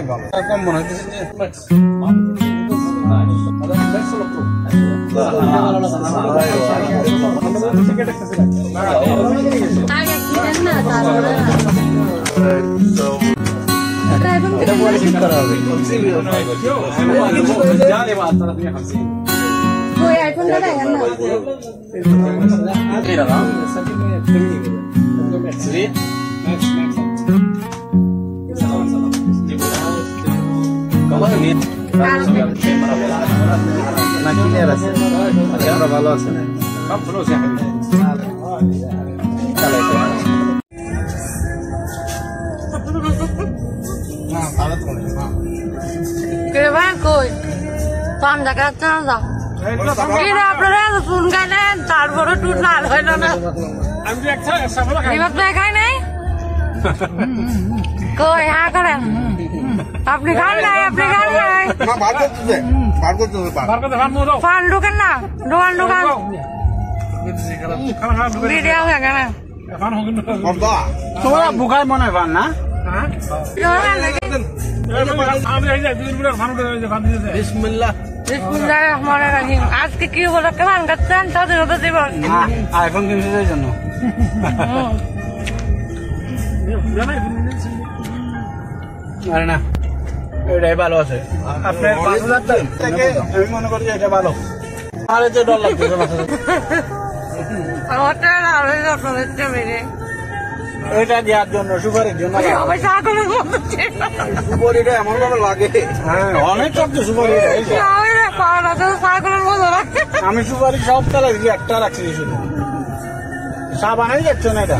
অনেক ভালো কম মনে হইতেছে এটা পরে ঠিক করা হবে कोई आईफोन का है ना तेरा नाम श्री कलर नहीं ना क्लियर আছে ক্যামেরা ভালো আছে সব ভালো আছে না ভালো তো না কে ভাই কই পান জায়গা চাঁদা কিরা আপনারা ফোন গানেন তারপরে টুট না হইলো না আমি একটা সাফল খাই এবার তো খাই নাই কই হা করেন আপনি খান নাই না বার করতে ফান মোড়ো পান ঢুকেন না দোকান ভিডিও হয়ে গেল ফান হোক না করদা তোরা বুকায় মনে হয় না হ্যাঁ আমি এই যে দুই মিনিট ফান করে ফান দিতে বিসমিল্লাহ বিসমিল্লাহিররহমানিররহিম আজকে কি বলে কেমন করছেন তাদের হতে দিব আইফোন কিনতে জন্য আরে না এটাই ভালো আছে আপনার 5000 থেকে আমি মনে করি এটা ভালো আরে যে ডর লাগতেছে আমারটা আর হচ্ছে মেরে এটা দেওয়ার জন্য সুপারির জন্য আমার ছাগলের মতো সুপারিটা এমন ভাবে লাগে হ্যাঁ অনেক শব্দ সুপারি পাওয়া তো ছাগলের মতো লাগে আমি সুপারি সবটা রাখছি একটা রাখছি শুধু সাবানাই যাচ্ছে না এটা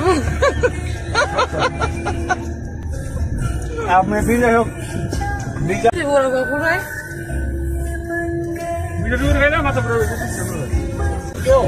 আপনি বিজয় হোক বলবো কোথায় ভিডিও খাইলে মাথা পুরো কেউ